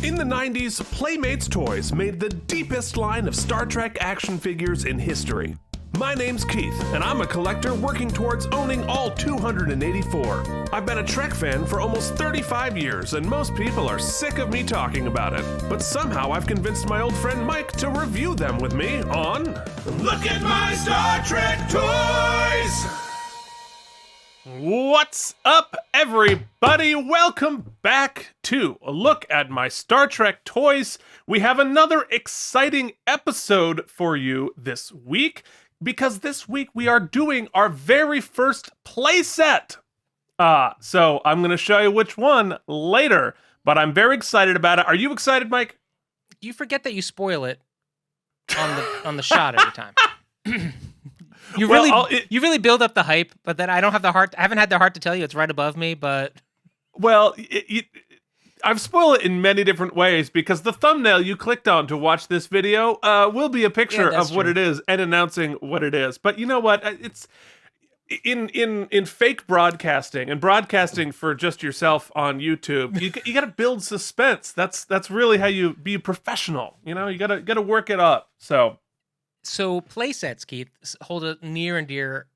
In the 90s, Playmates Toys made the deepest line of Star Trek action figures in history. My name's Keith, and I'm a collector working towards owning all 284. I've been a Trek fan for almost 35 years, and most people are sick of me talking about it. But somehow I've convinced my old friend Mike to review them with me on Look at My Star Trek Toys! What's up, everybody? Welcome back to Look at My Star Trek Toys. We have another exciting episode for you this week, because this week we are doing our very first playset. So I'm going to show you which one later, but I'm very excited about it. Are you excited, Mike? You forget that you spoil it on the shot every time. You really build up the hype, but then I don't have the heart. I haven't had the heart to tell you it's right above me, but I've spoiled it in many different ways, because the thumbnail you clicked on to watch this video will be a picture of what it is and announcing what it is. But you know what? It's in fake broadcasting and broadcasting for just yourself on YouTube. You got to build suspense. That's really how you be professional. You know, you got to work it up. So playsets, Keith, hold a near and dear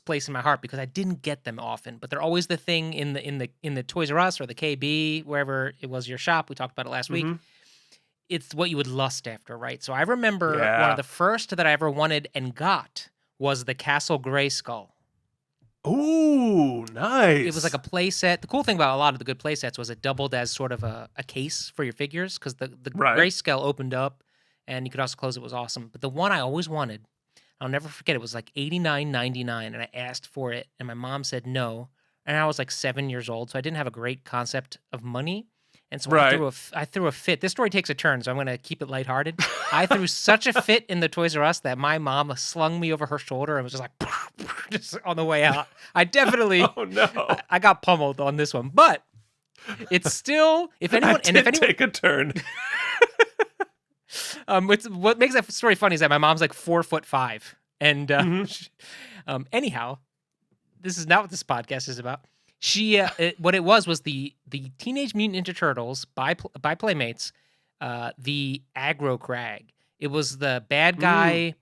place in my heart because I didn't get them often, but they're always the thing in the Toys R Us or the KB, wherever it was your shop. We talked about it last week. It's what you would lust after, right? So I remember one of the first that I ever wanted and got was the Castle Grayskull. Ooh, nice. It was like a playset. The cool thing about a lot of the good playsets was it doubled as sort of a case for your figures, because the Grayskull opened up and you could also close it. It was awesome. But the one I always wanted, I'll never forget, it was like $89.99, and I asked for it, and my mom said no, and I was like 7 years old, so I didn't have a great concept of money, and so I threw a fit. This story takes a turn, so I'm going to keep it lighthearted. I threw such a fit in the Toys R Us that my mom slung me over her shoulder and was just like, just on the way out. I definitely, I got pummeled on this one, but it's still, if anyone take a turn. What makes that story funny is that my mom's like 4'5", and anyhow, this is not what this podcast is about. She, what it was the Teenage Mutant Ninja Turtles by Playmates, the Aggro Crag. It was the bad guy,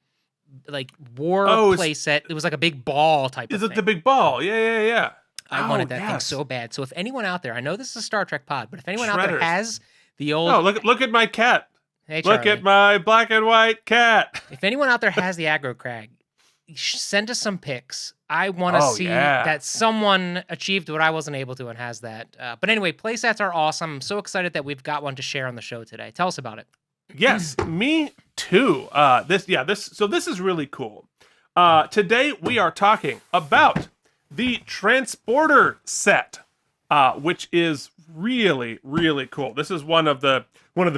like war playset. It was like a big ball type. Is it the big ball? Yeah. I wanted that thing so bad. So if anyone out there, I know this is a Star Trek pod, but if anyone out there has the old, look at my cat. Hey, Charlie. Look at my black and white cat. If anyone out there has the Aggro Crag, send us some pics. I want to see that someone achieved what I wasn't able to and has that. But anyway, playsets are awesome. I'm so excited that we've got one to share on the show today. Tell us about it. Yes, me too. This is really cool. Today we are talking about the Transporter set, which is really, really cool. This is one of the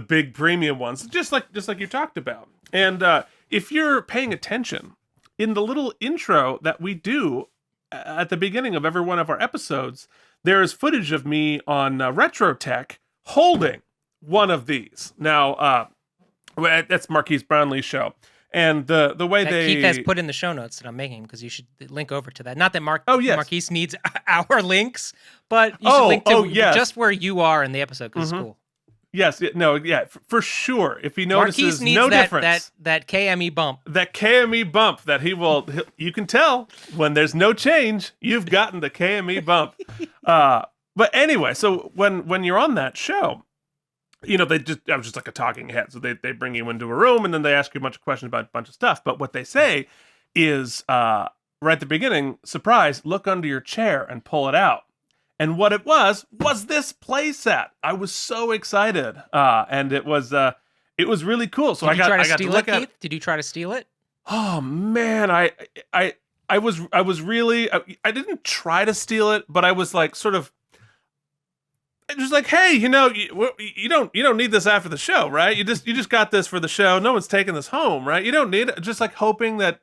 big premium ones, just like you talked about. And if you're paying attention, in the little intro that we do at the beginning of every one of our episodes, there is footage of me on Retro Tech holding one of these. Now, that's Marquise Brownlee's show. And the way that Keith has put in the show notes that I'm making, because you should link over to that. Not that Marquise needs our links, but you should link to just where you are in the episode, because it's cool. Yes, for sure. If he notices Marquise needs no difference, that KME bump, that you can tell when there's no change, you've gotten the KME bump. But anyway, so when you're on that show, you know, I was just like a talking head. So they bring you into a room and then they ask you a bunch of questions about a bunch of stuff. But what they say is, right at the beginning, surprise, look under your chair and pull it out. And what it was this playset. I was so excited, and it was really cool. So I got to look at it. Did you try to steal it? Oh man, I was really, I didn't try to steal it, but I was like sort of just like, hey, you know, you don't need this after the show, right? You just got this for the show. No one's taking this home, right? You don't need it. Just like hoping that,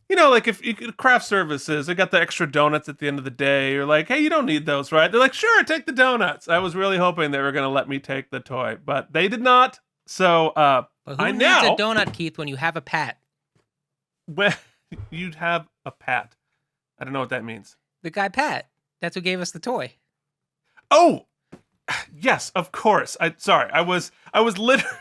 you know, like if you craft services, they got the extra donuts at the end of the day. You're like, hey, you don't need those, right? They're like, sure, take the donuts. I was really hoping they were going to let me take the toy, but they did not. So but who needs a donut, Keith, when you have a pat? When you'd have a pat. I don't know what that means. The guy Pat. That's who gave us the toy. Oh, Yes, of course. I was literally.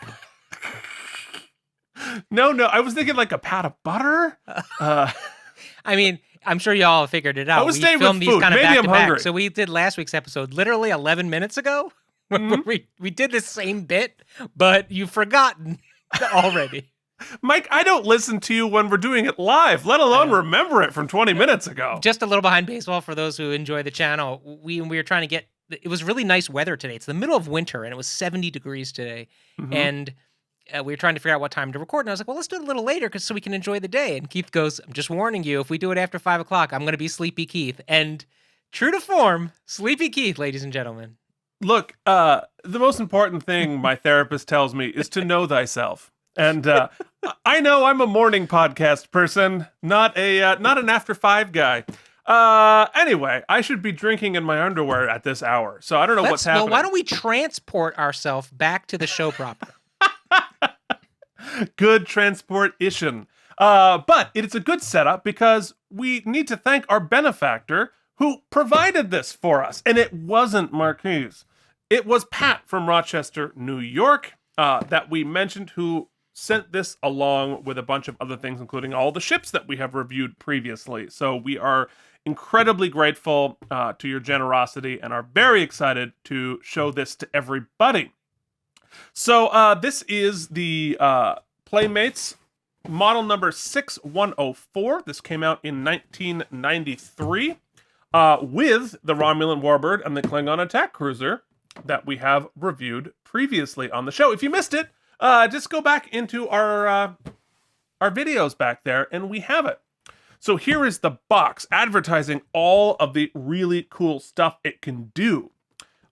No, I was thinking like a pat of butter. I mean, I'm sure y'all figured it out. I was We staying filmed with these food. kind of Maybe back I'm to back. hungry. So we did last week's episode literally 11 minutes ago. Mm-hmm. we did the same bit, but you've forgotten already. Mike, I don't listen to you when we're doing it live, let alone remember it from 20 minutes ago. Just a little behind baseball for those who enjoy the channel. We were trying to get. It was really nice weather today. It's the middle of winter, and it was 70 degrees today. Mm-hmm. And we were trying to figure out what time to record. And I was like, well, let's do it a little later so we can enjoy the day. And Keith goes, I'm just warning you, if we do it after 5 o'clock, I'm going to be Sleepy Keith. And true to form, Sleepy Keith, ladies and gentlemen. Look, the most important thing my therapist tells me is to know thyself. And I know I'm a morning podcast person, not an after 5 guy. Anyway, I should be drinking in my underwear at this hour, so I don't know what's happening. Well, why don't we transport ourselves back to the show proper? Good transportation. But it's a good setup because we need to thank our benefactor who provided this for us. And it wasn't Marquise. It was Pat from Rochester, New York, that we mentioned, who sent this along with a bunch of other things, including all the ships that we have reviewed previously. So we are incredibly grateful to your generosity and are very excited to show this to everybody. So this is the Playmates model number 6104. This came out in 1993 with the Romulan Warbird and the Klingon attack cruiser that we have reviewed previously on the show. If you missed it, just go back into our videos back there, and we have it. So here is the box advertising all of the really cool stuff it can do.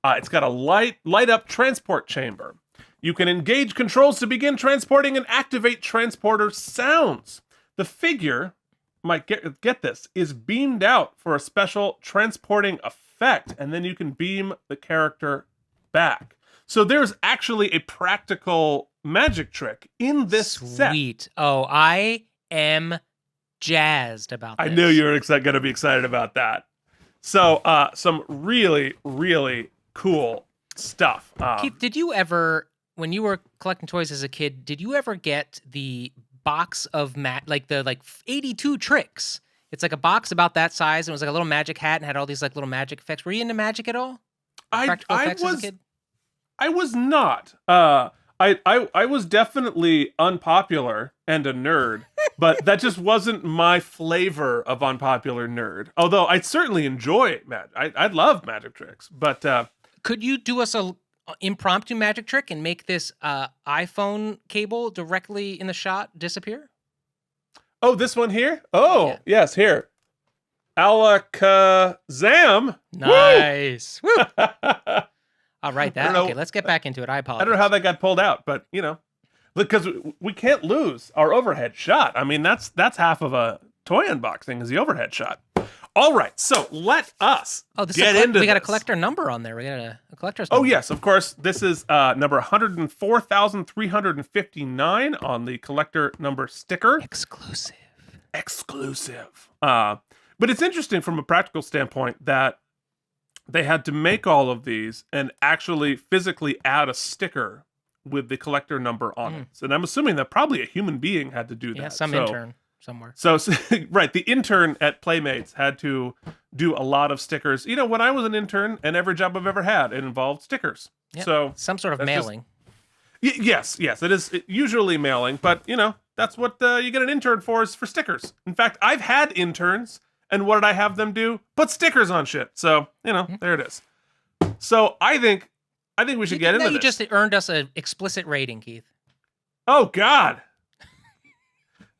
It's got a light up transport chamber. You can engage controls to begin transporting and activate transporter sounds. The figure, Mike, get this, is beamed out for a special transporting effect, and then you can beam the character back. So there's actually a practical magic trick in this set. Sweet. Oh, I am jazzed about this. I knew you were going to be excited about that. So some really, really cool stuff. Keith, did you ever, when you were collecting toys as a kid, did you ever get the box of like 82 tricks? It's like a box about that size, and it was like a little magic hat and had all these like little magic effects. Were you into magic at all? Practical effects as a kid? I was not. I was definitely unpopular and a nerd, but that just wasn't my flavor of unpopular nerd. Although I certainly enjoy magic. I love magic tricks, but could you do us a impromptu magic trick and make this iPhone cable directly in the shot disappear? Oh, this one here? Oh, yeah. Yes, here. Alakazam. Nice. Woo! I'll write that. Okay, let's get back into it. I apologize. I don't know how that got pulled out, but because we can't lose our overhead shot. I mean, that's half of a toy unboxing is the overhead shot. All right, so let us get into this. We got a collector number on there. We got a collector's number. Oh, yes, of course. This is number 104,359 on the collector number sticker. Exclusive. But it's interesting from a practical standpoint that they had to make all of these and actually physically add a sticker with the collector number on it. And I'm assuming that probably a human being had to do that. Yeah, some intern somewhere. So right, the intern at Playmates had to do a lot of stickers. When I was an intern, and every job I've ever had, it involved stickers. Yep. So some sort of mailing. Yes, it is usually mailing, but that's what you get an intern for, is for stickers. In fact, I've had interns, and what did I have them do? Put stickers on shit. So there it is. So I think we should get into this. You just earned us an explicit rating, Keith. Oh God.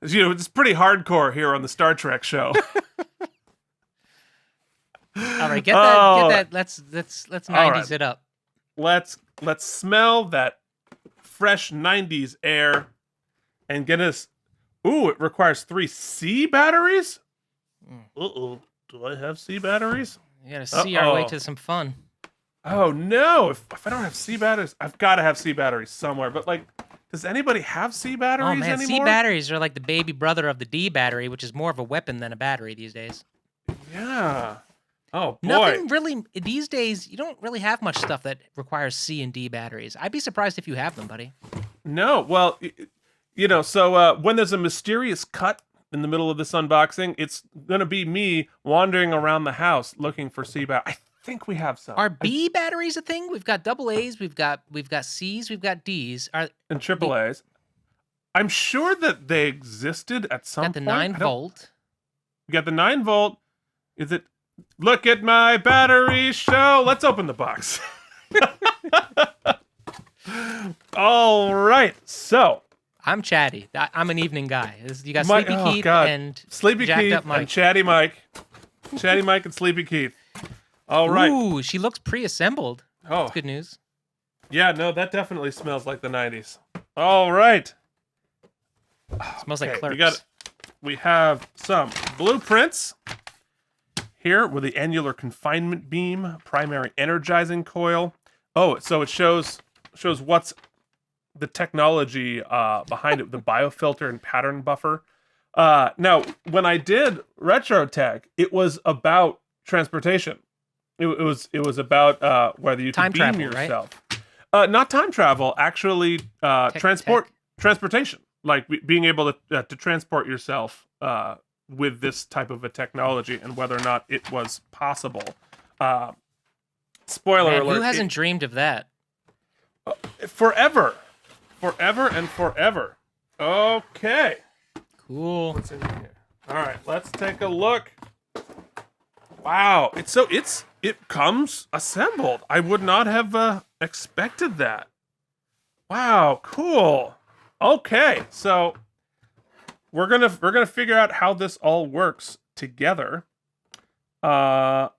It's pretty hardcore here on the Star Trek show. All right, get that. Let's 90s it up. Let's smell that fresh 90s air and get us. Ooh, it requires 3 C batteries? Uh-oh. Do I have C batteries? You gotta see our way to some fun. Oh no! If I don't have C batteries, I've got to have C batteries somewhere. But does anybody have C batteries anymore? C batteries are like the baby brother of the D battery, which is more of a weapon than a battery these days. Yeah. Oh boy. Nothing really these days. You don't really have much stuff that requires C and D batteries. I'd be surprised if you have them, buddy. No, well, so when there's a mysterious cut in the middle of this unboxing, it's gonna be me wandering around the house looking for C batteries. I think we have some. Are B batteries a thing? We've got double A's, we've got C's, we've got D's. And triple A's. I'm sure that they existed at some got the point. 9-volt. We got the 9-volt. Is it? Look at my battery show. Let's open the box. All right. So I'm chatty. I'm an evening guy. You got Sleepy Keith and Sleepy Jacked Keith Up Mike. and Chatty Mike. Chatty Mike and Sleepy Keith. All right. Ooh, she looks pre-assembled. Oh, that's good news. Yeah, no, that definitely smells like the 90s. All right. Smells like Clerks. We have some blueprints here with the annular confinement beam, primary energizing coil. Oh, so it shows what's the technology behind it, the biofilter and pattern buffer. Now, when I did Retro Tech, it was about transportation. It was about whether you time could beam travel, yourself. Right? Not time travel, actually transportation, like being able to transport yourself with this type of a technology, and whether or not it was possible. Spoiler alert. Who hasn't dreamed of that? Forever and forever. Okay. Cool. What's in here? All right, let's take a look. Wow, it comes assembled. I would not have expected that. Wow, cool. Okay, so we're gonna figure out how this all works together. To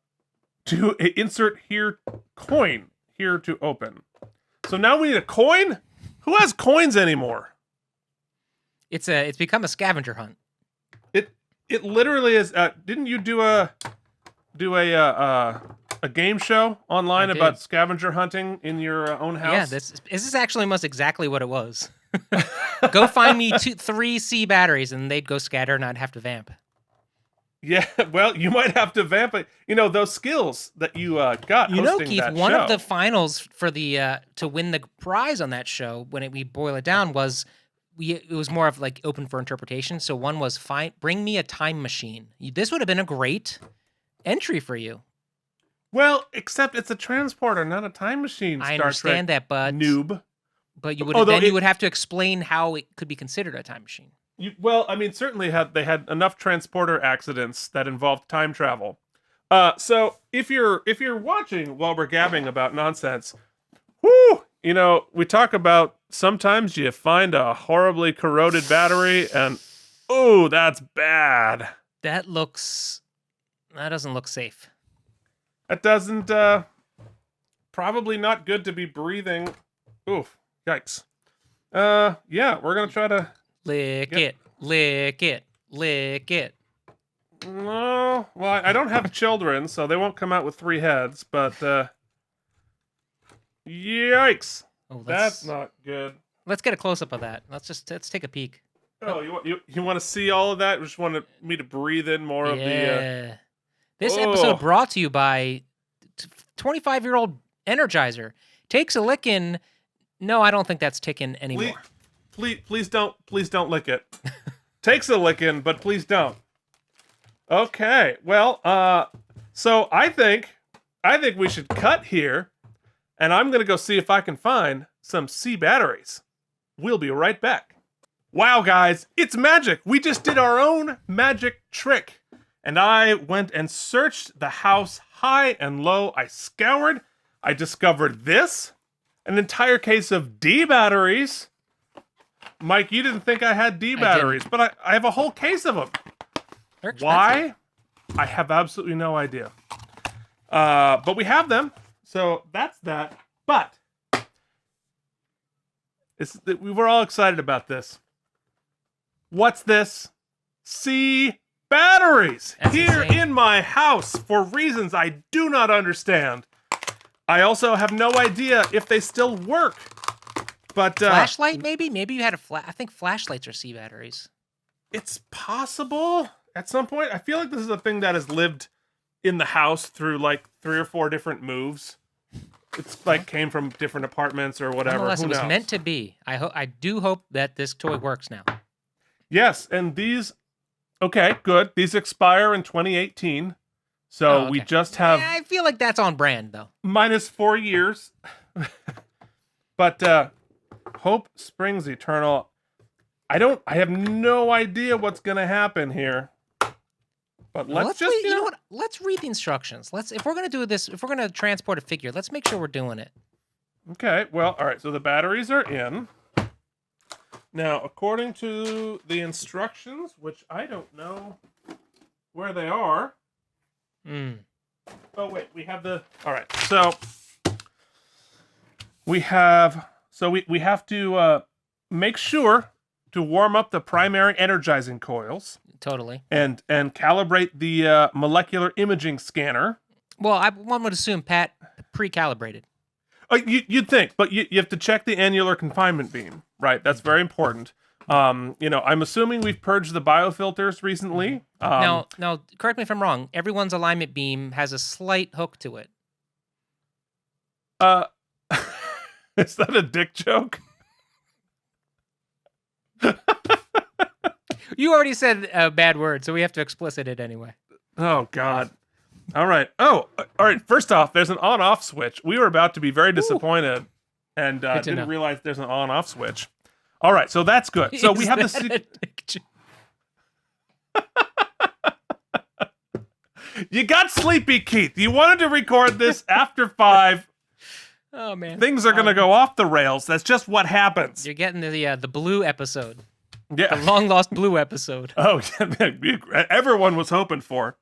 insert here coin here to open. So now we need a coin. Who has coins anymore? It's become a scavenger hunt. It literally is. Didn't you do a game show online about scavenger hunting in your own house? Yeah, this is actually almost exactly what it was. Go find me 3 C batteries, and they'd go scatter, and I'd have to vamp. Yeah, well, you might have to vamp it. Those skills that you got. Keith, one of the finals for the to win the prize on that show, when we boil it down, was it was more of like open for interpretation. So one was bring me a time machine. This would have been a great entry for you. Well, except it's a transporter, not a time machine. I understand that, but noob. But you would you would have to explain how it could be considered a time machine. Certainly they had enough transporter accidents that involved time travel. So if you're watching while we're gabbing about nonsense, we talk about sometimes you find a horribly corroded battery and that's bad. That doesn't look safe. That doesn't probably not good to be breathing. Oof, yikes. Yeah, we're gonna try to lick it. No, well, I don't have children, so they won't come out with 3 heads, but yikes. Oh, that's not good. Let's get a close-up of that. Let's take a peek. Oh, you want to see all of that? You just want me to breathe in more of the... This episode brought to you by 25-year-old Energizer. Takes a lickin'. No, I don't think that's ticking anymore. Please don't lick it. Takes a lickin', but please don't. Okay, well, so I think we should cut here, and I'm gonna go see if I can find some C batteries. We'll be right back. Wow, guys, it's magic! We just did our own magic trick, and I went and searched the house high and low. I scoured. I discovered this, an entire case of D batteries. Mike, you didn't think I had D batteries, but I have a whole case of them. Why? I have absolutely no idea. But we have them, so that's that. But we were all excited about this. What's this? C batteries here in my house for reasons I do not understand. I also have no idea if they still work. But flashlight, maybe? Maybe you had a I think flashlights are C batteries. It's possible at some point. I feel like this is a thing that has lived in the house through like 3 or 4 different moves. It's like came from different apartments or whatever. Nonetheless, Who it was knows? meant to be. I do hope that this toy works now. Yes, and these. Okay, good. These expire in 2018, so Okay. we just have. Yeah, I feel like that's on brand though. Minus 4 years. But hope springs eternal. I have no idea what's gonna happen here. But let's just you know what? Let's read the instructions. If we're gonna do this, if we're gonna transport a figure, let's make sure we're doing it. Okay, well, all right, so the batteries are in. Now, according to the instructions, which I don't know where they are. Oh wait, we have the. All right, so we have to make sure to warm up the primary energizing coils. Totally. And calibrate the molecular imaging scanner. Well, one would assume Pat pre-calibrated. You'd think, but you have to check the annular confinement beam, right? That's very important. I'm assuming we've purged the biofilters recently. Now, correct me if I'm wrong. Everyone's alignment beam has a slight hook to it. Is that a dick joke? You already said a bad word, so we have to explicit it anyway. Oh, God. All right. Oh, all right. First off, there's an on-off switch. We were about to be very disappointed and didn't realize there's an on-off switch. All right, so that's good. So we have the... You got sleepy, Keith. You wanted to record this after 5. Oh, man. Things are going to go off the rails. That's just what happens. You're getting the blue episode. Yeah. The long-lost blue episode. Oh, everyone was hoping for.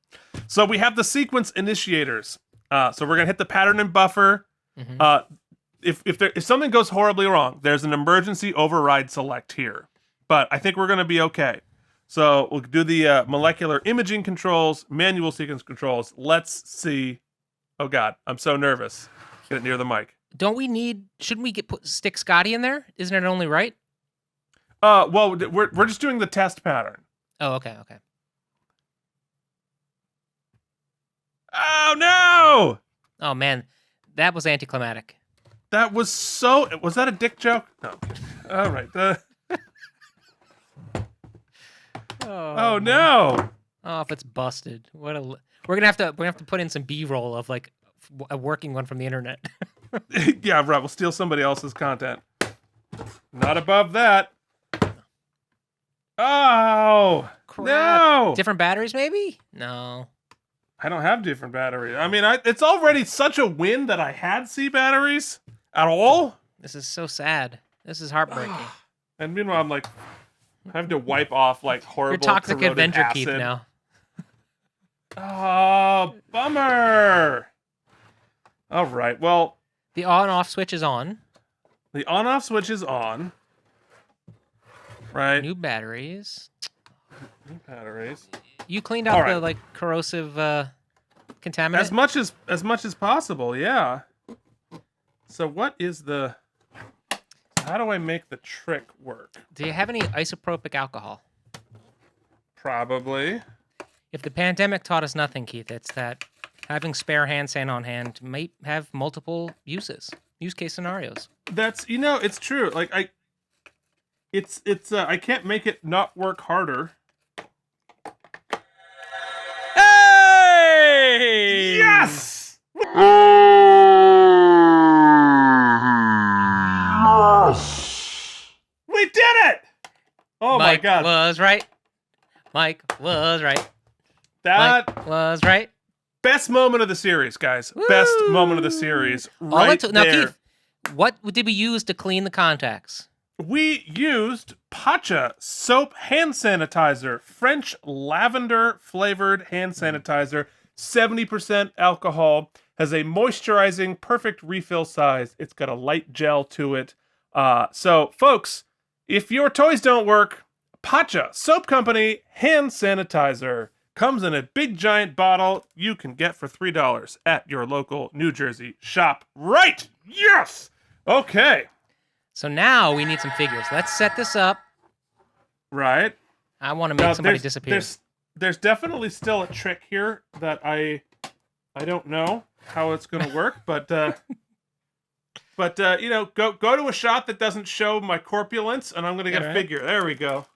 So we have the sequence initiators. So we're going to hit the pattern and buffer. Mm-hmm. If something goes horribly wrong, there's an emergency override select here. But I think we're going to be okay. So we'll do the molecular imaging controls, manual sequence controls. Let's see. Oh, God. I'm so nervous. Get it near the mic. Shouldn't we stick Scotty in there? Isn't it only right? Well, we're just doing the test pattern. Oh, okay. Oh, no! Oh, man. That was anticlimactic. That was so... Was that a dick joke? No. All right. Oh, no! Oh, if it's busted. We're gonna have to put in some B-roll of like a working one from the internet. Yeah, right. We'll steal somebody else's content. Not above that. Oh, crap. No! Different batteries, maybe? No. I don't have different batteries. I mean, it's already such a win that I had C batteries at all. This is so sad. This is heartbreaking. And meanwhile, I'm like, I have to wipe off like horrible. Your toxic Avenger acid. Keith now. Oh, bummer. All right. Well, the on-off switch is on. The on-off switch is on. Right. New batteries. You cleaned out the like corrosive contaminant as much as possible. Yeah. So what is the? How do I make the trick work? Do you have any isopropyl alcohol? Probably. If the pandemic taught us nothing, Keith, it's that having spare hand sand on hand might have multiple use case scenarios. That's it's true. Like I can't make it not work harder. Hey! Yes! We did it! Oh Mike my God! Was right. Mike was right. That Mike was right. Best moment of the series, guys. Woo! Best moment of the series. Right now, there. Keith, what did we use to clean the contacts? We used Pacha soap hand sanitizer, French lavender flavored hand sanitizer, 70% alcohol, has a moisturizing, perfect refill size. It's got a light gel to it. So, folks, if your toys don't work, Pacha Soap Company hand sanitizer comes in a big giant bottle you can get for $3 at your local New Jersey shop. Right! Yes! Okay. So now we need some figures. Let's set this up. Right. I want to make somebody disappear. There's definitely still a trick here that I I don't know how it's going to work, but you know, go to a shot that doesn't show my corpulence, and I'm going to get a figure. There we go.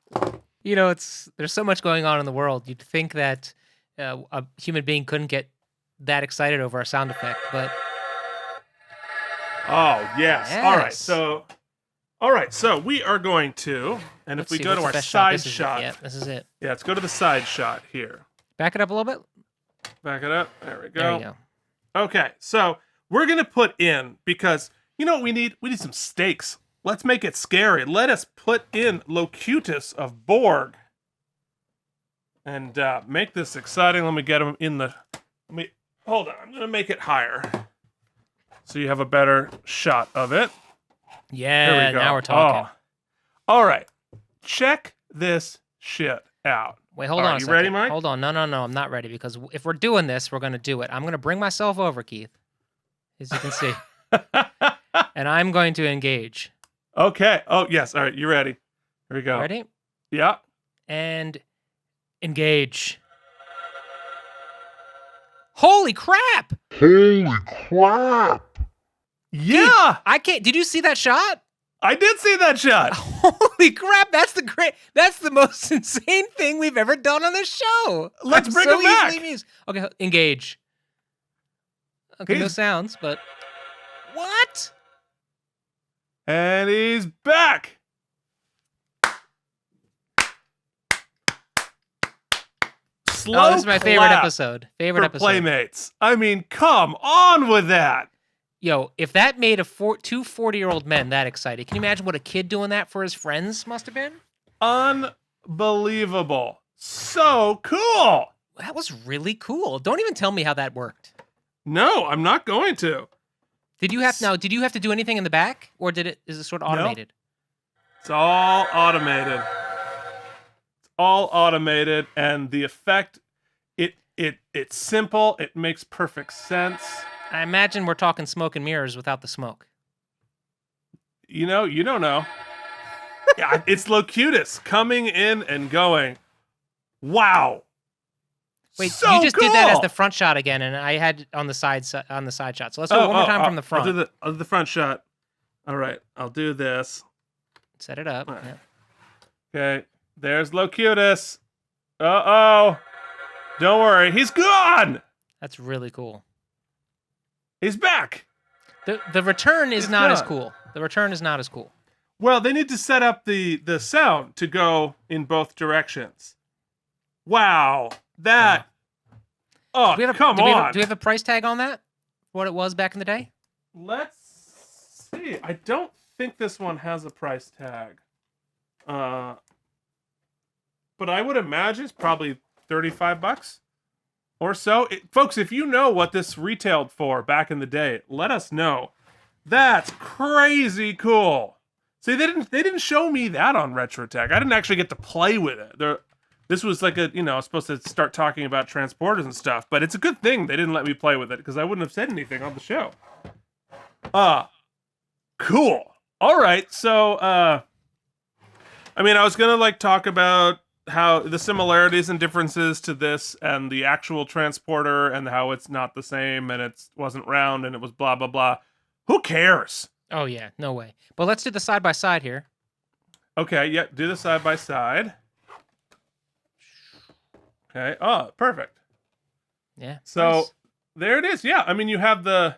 You know, there's so much going on in the world. You'd think that a human being couldn't get that excited over a sound effect, but oh yes. All right. So we are going to, and let's if we see, go to what's the our best side shot, shot, yeah, this is it. yeah, let's go to the side shot here. Back it up a little bit. Back it up. There we go. There you go. Okay, so we're gonna put in, because you know what we need? We need some stakes. Let's make it scary. Let us put in Locutus of Borg. And make this exciting. Let me get him in the... Hold on, I'm going to make it higher. So you have a better shot of it. Yeah, there we go. Now we're talking. Oh. All right, check this shit out. Wait, hold on a second. You ready, Mike? Hold on. No, I'm not ready, because if we're doing this, we're going to do it. I'm going to bring myself over, Keith, as you can see. And I'm going to engage. Okay. Oh, yes. All right, you ready? Here we go. Ready? Yeah. And engage. Holy crap! Yeah! I can't... Did you see that shot? I did see that shot. Holy crap! That's the most insane thing we've ever done on this show. Let's bring him back. Amused. Okay, engage. Okay, no sounds, but what? And he's back. Slow this is my favorite episode. For Playmates. I mean, come on with that. Yo, if that made two 40-year-old men that excited, can you imagine what a kid doing that for his friends must have been? Unbelievable. So cool. That was really cool. Don't even tell me how that worked. No, I'm not going to. Did you have to do anything in the back, or is it sort of automated? No. It's all automated. It's all automated, and the effect, it's simple. It makes perfect sense. I imagine we're talking smoke and mirrors without the smoke. You know, you don't know. Yeah, it's Locutus coming in and going. Wow. Wait, so you just cool. did that as the front shot again, and I had on the side shot. So let's do it one more time from the front. I'll do the front shot. All right, I'll do this. Set it up. Right. Yeah. Okay, there's Locutus. Uh-oh. Don't worry, he's gone. That's really cool. He's back. The return is not as cool. The return is not as cool. Well, they need to set up the sound to go in both directions. Wow. That. Oh, come on. Do we have a price tag on that? What it was back in the day? Let's see. I don't think this one has a price tag. But I would imagine it's probably $35 or so. Folks, if you know what this retailed for back in the day, let us know. That's crazy cool. See, they didn't show me that on RetroTech. I didn't actually get to play with it. This was like I was supposed to start talking about transporters and stuff, but it's a good thing they didn't let me play with it, because I wouldn't have said anything on the show. Cool. All right, so I was gonna talk about how the similarities and differences to this and the actual transporter, and how it's not the same, and it wasn't round, and it was blah blah blah. Who cares? Oh yeah, no way. But let's do the side by side here. Okay, yeah, do the side by side. Okay. Oh, perfect. Yeah. So nice. There it is. Yeah. I mean, you have it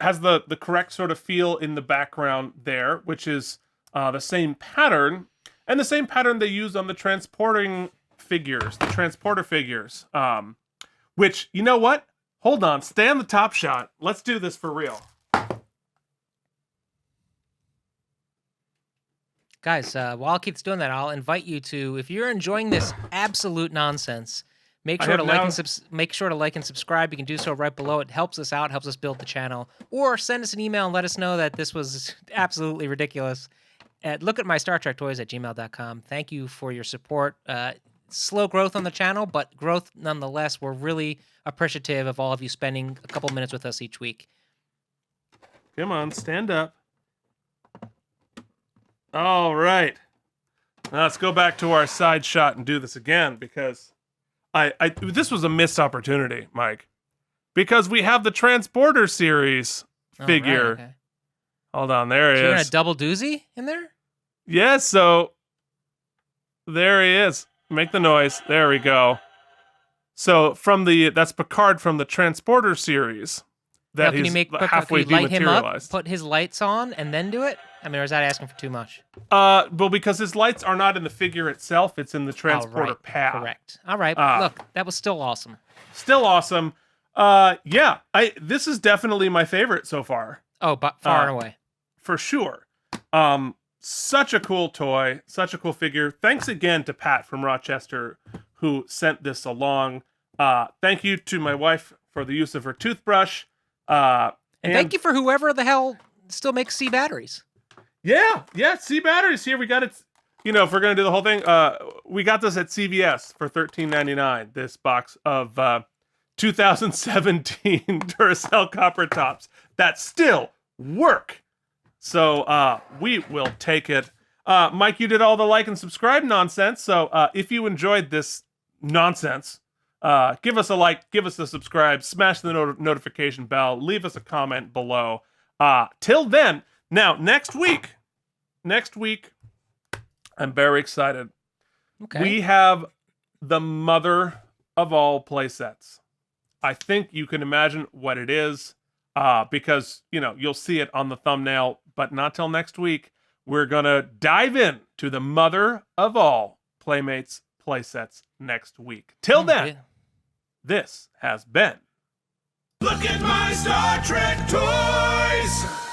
has the correct sort of feel in the background there, which is the same pattern, and the same pattern they use on the transporter figures. Which, you know what? Hold on. Stay on the top shot. Let's do this for real. Guys, while Keith's doing that, I'll invite you to, if you're enjoying this absolute nonsense, make sure to like and subscribe. You can do so right below. It helps us out, helps us build the channel. Or send us an email and let us know that this was absolutely ridiculous. Look at my Star Trek Toys at gmail.com. Thank you for your support. Slow growth on the channel, but growth nonetheless. We're really appreciative of all of you spending a couple minutes with us each week. Come on, stand up. All right. Now let's go back to our side shot and do this again, because this was a missed opportunity, Mike. because we have the Transporter series figure. Right, okay. Hold on, there he You're in a is. double doozy in there? Yes, so there he is. Make the noise. There we go. So that's Picard from the Transporter series. That Can you he's make halfway can you light him up, dematerialized. put his lights on, and then do it? I mean, or is that asking for too much? Well, because his lights are not in the figure itself; it's in the Transporter pad. Correct. All right. Look, that was still awesome. Still awesome. This is definitely my favorite so far. Oh, but far and away. For sure. Such a cool toy, such a cool figure. Thanks again to Pat from Rochester who sent this along. Thank you to my wife for the use of her toothbrush. And thank you for whoever the hell still makes C batteries. Yeah, C batteries here. We got it. You know, if we're gonna do the whole thing, we got this at CVS for $13.99. This box of 2017 Duracell copper tops that still work. So we will take it. Mike, you did all the like and subscribe nonsense. So if you enjoyed this nonsense, give us a like, give us a subscribe, smash the notification bell, leave us a comment below. Till then, now next week, I'm very excited. Okay. We have the mother of all playsets. I think you can imagine what it is, because you'll see it on the thumbnail, but not till next week. We're gonna dive in to the mother of all Playmates playsets next week. Till then, this has been Look at my Star Trek toys!